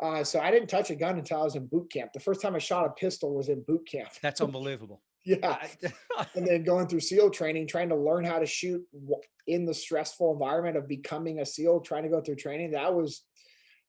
So I didn't touch a gun until I was in boot camp. The first time I shot a pistol was in boot camp. That's unbelievable. Yeah. And then going through SEAL training, trying to learn how to shoot in the stressful environment of becoming a SEAL, trying to go through training, that was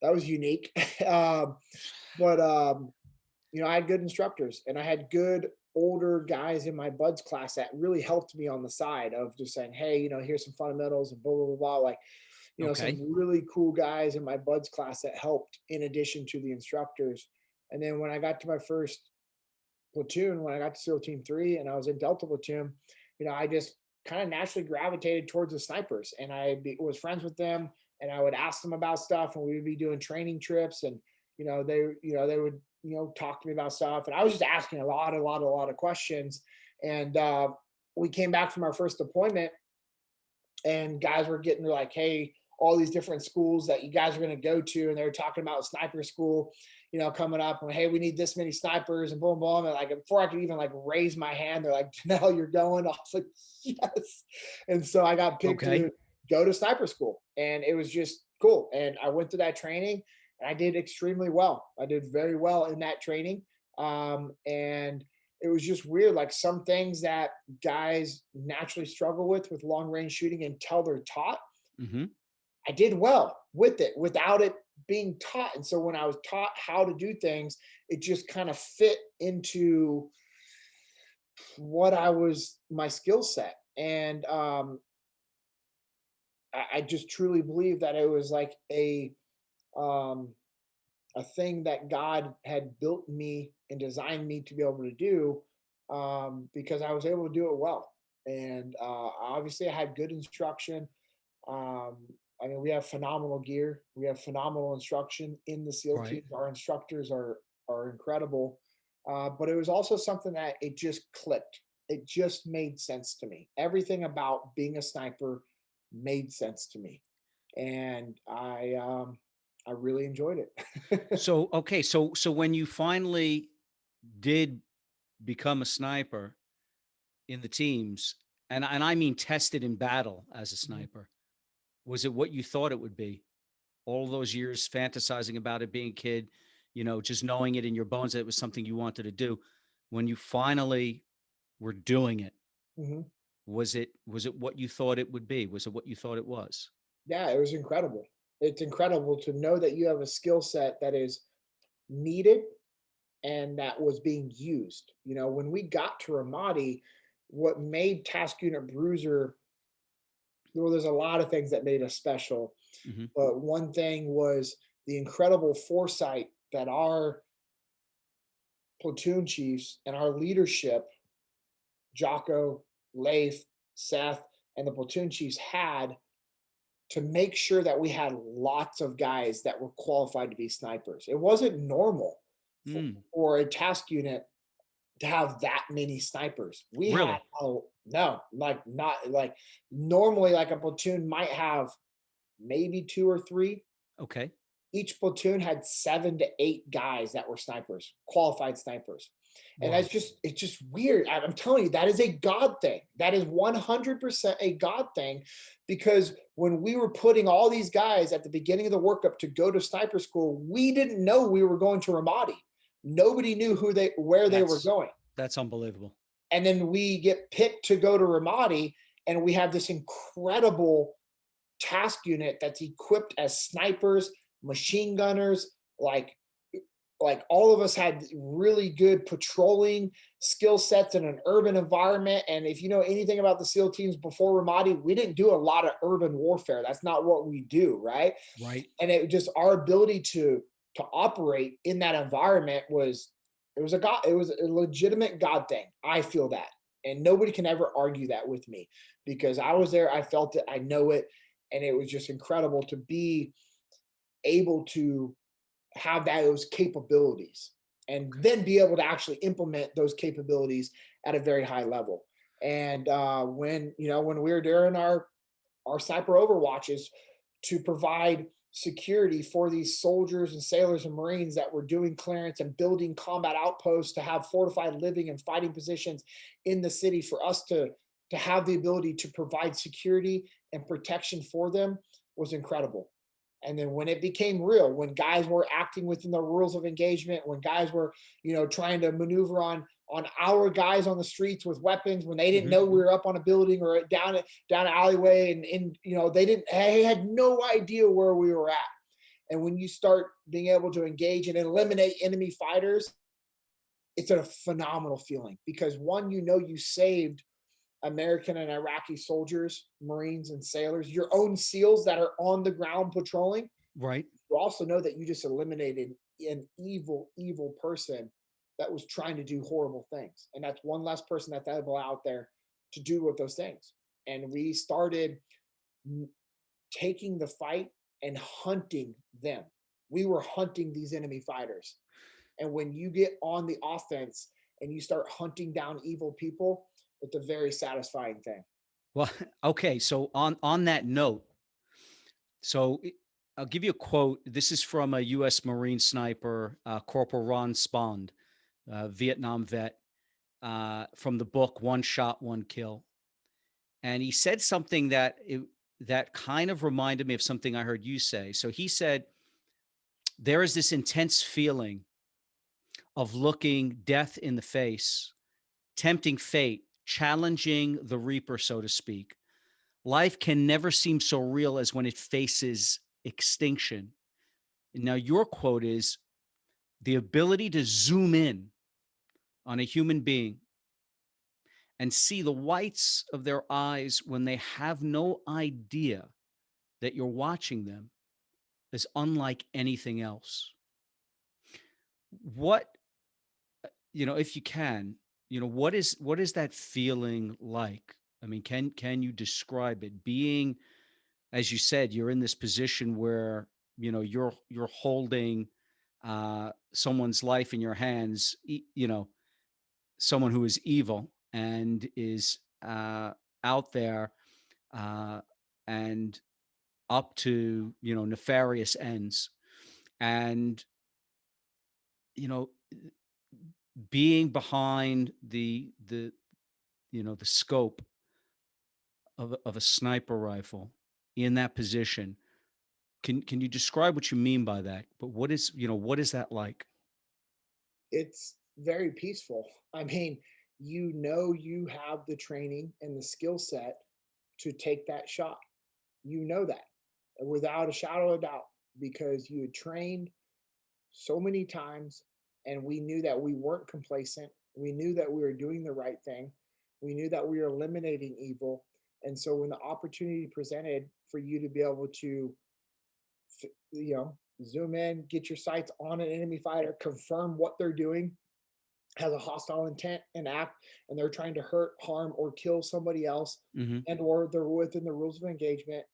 unique. But I had good instructors, and I had good older guys in my buds class that really helped me on the side of just saying, hey, here's some fundamentals and blah, blah, blah, blah. Like, some Okay. really cool guys in my buds class that helped in addition to the instructors. And then when I got to my first platoon, when I got to SEAL Team 3 and I was in Delta Platoon, I just kind of naturally gravitated towards the snipers, and was friends with them, and I would ask them about stuff, and we would be doing training trips, and they would talk to me about stuff, and I was just asking a lot of questions. And we came back from our first deployment, and guys were getting like, hey, all these different schools that you guys are going to go to, and they were talking about sniper school, coming up, and hey, we need this many snipers, and boom, boom, and like before I could even like raise my hand, they're like, Dinnell, you're going. I was like, yes. And so I got picked Okay. to go to sniper school, and it was just cool. And I went through that training, and I did extremely well. I did very well in that training, and it was just weird. Like some things that guys naturally struggle with long range shooting until they're taught. Mm-hmm. I did well with it without it being taught. And so when I was taught how to do things, it just kind of fit into what my skill set. And I just truly believe that it was like um, a thing that God had built me and designed me to be able to do, because I was able to do it well. And obviously I had good instruction. Um, I mean, we have phenomenal gear. We have phenomenal instruction in the SEAL Right. teams. Our instructors are incredible. But it was also something that it just clicked. It just made sense to me. Everything about being a sniper made sense to me, and I really enjoyed it. So, okay. So when you finally did become a sniper in the teams, and I mean tested in battle as a Mhm. sniper, was it what you thought it would be? All those years fantasizing about it, being a kid, just knowing it in your bones that it was something you wanted to do. When you finally were doing it, Mhm. was it what you thought it would be? Was it what you thought it was? Yeah, it was incredible. It's incredible to know that you have a skill set that is needed and that was being used. When we got to Ramadi, what made Task Unit Bruiser, well, there's a lot of things that made us special, Mhm. but one thing was the incredible foresight that our platoon chiefs and our leadership, Jocko, Leif, Seth, and the platoon chiefs had to make sure that we had lots of guys that were qualified to be snipers. It wasn't normal Mm, for a task unit to have that many snipers. We had, really? oh no, like not like normally like a platoon might have maybe two or three. Okay. Each platoon had 7 to 8 guys that were snipers, qualified snipers. And Wow. it's just weird. I'm telling you, that is a God thing. That is 100% a God thing, because when we were putting all these guys at the beginning of the workup to go to sniper school, we didn't know we were going to Ramadi. Nobody knew where they were That's going. that's unbelievable. And then we get picked to go to Ramadi, and we have this incredible task unit that's equipped as snipers, machine gunners, like all of us had really good patrolling skill sets in an urban environment. And if you know anything about the SEAL teams before Ramadi, we didn't do a lot of urban warfare. That's not what we do, right? Right. And it just our ability to operate in that environment it was a legitimate God thing. I feel that. And nobody can ever argue that with me, because I was there, I felt it, I know it, and it was just incredible to be able to have those capabilities and Okay. then be able to actually implement those capabilities at a very high level. And when we were during our sniper overwatches to provide security for these soldiers and sailors and marines that were doing clearance and building combat outposts to have fortified living and fighting positions in the city, for us to have the ability to provide security and protection for them was incredible. And then when it became real, when guys were acting within the rules of engagement, when guys were, trying to maneuver on our guys on the streets with weapons, when they didn't Mhm. know we were up on a building or down an alleyway, and they had no idea where we were at. And when you start being able to engage and eliminate enemy fighters, it's a phenomenal feeling, because one, you saved American and Iraqi soldiers, Marines, and sailors, your own SEALs that are on the ground patrolling. Right. You also know that you just eliminated an evil, evil person that was trying to do horrible things. And that's one less person that's able out there to do with those things. And we started taking the fight and hunting them. We were hunting these enemy fighters. And when you get on the offense and you start hunting down evil people, it's a very satisfying thing. Well, okay. So on that note, so I'll give you a quote. This is from a U.S. Marine sniper, Corporal Ron Spond, Vietnam vet, from the book One Shot, One Kill. And he said something that kind of reminded me of something I heard you say. So he said, there is this intense feeling of looking death in the face, tempting fate, challenging the reaper, so to speak. Life can never seem so real as when it faces extinction. Now, your quote is the ability to zoom in on a human being and see the whites of their eyes when they have no idea that you're watching them is unlike anything else. What, if you can, what is that feeling like? I mean, can you describe it? Being, as you said, you're in this position where, you're holding someone's life in your hands, someone who is evil and is out there uh, and up to, nefarious ends. And, you know, being behind the scope of a sniper rifle in that position. Can you describe what you mean by that? But what is that like? It's very peaceful. I mean, you have the training and the skill set to take that shot. You know that without a shadow of doubt, because you had trained so many times, and we knew that we weren't complacent. We knew that we were doing the right thing. We knew that we were eliminating evil. And so when the opportunity presented for you to be able to, zoom in, get your sights on an enemy fighter, confirm what they're doing has a hostile intent and act, and they're trying to hurt, harm, or kill somebody else, Hmm. and or they're within the rules of engagement,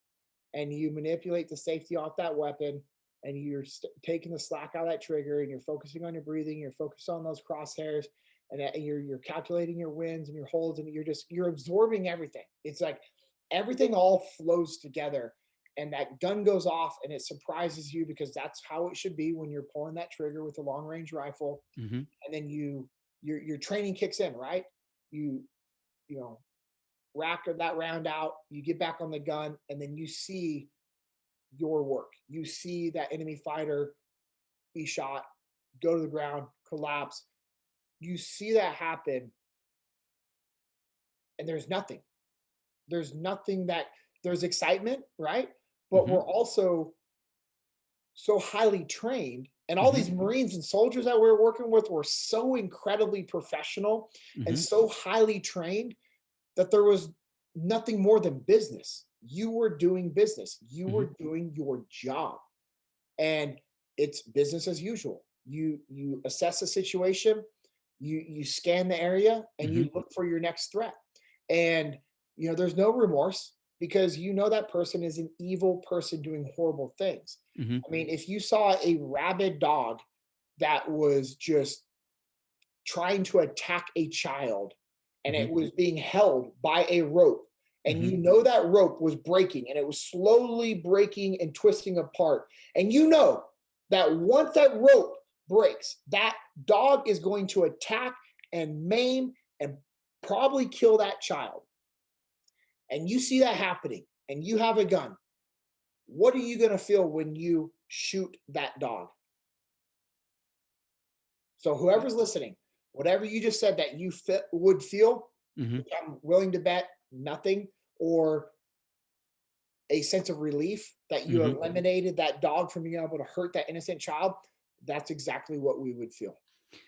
and you manipulate the safety off that weapon, and you're taking the slack out of that trigger, and you're focusing on your breathing, you're focused on those crosshairs, and you're calculating your wins and your holds, and you're absorbing everything. It's like everything all flows together, and that gun goes off and it surprises you, because that's how it should be when you're pulling that trigger with a long range rifle. Hmm. And then your training kicks in, right? You you know rack that round out, you get back on the gun, and then you see your work. You see that enemy fighter be shot, go to the ground, collapse. You see that happen, and there's nothing. There's nothing that there's excitement, right? But Hmm. we're also so highly trained, and all Hmm. these Marines and soldiers that we were working with were so incredibly professional and Hmm. so highly trained that there was nothing more than business. You were doing business. You Hmm. were doing your job, and it's business as usual. You assess the situation, you scan the area, and Hmm. you look for your next threat. And there's no remorse, because that person is an evil person doing horrible things. Hmm. I mean, if you saw a rabid dog that was just trying to attack a child, and Hmm. it was being held by a rope, and Hmm. that rope was breaking, and it was slowly breaking and twisting apart, and that once that rope breaks, that dog is going to attack and maim and probably kill that child, and you see that happening, and you have a gun, what are you going to feel when you shoot that dog? So whoever's listening, whatever you just said that you would feel, Mhm. I'm willing to bet nothing, or a sense of relief that you Mhm. eliminated that dog from being able to hurt that innocent child. That's exactly what we would feel.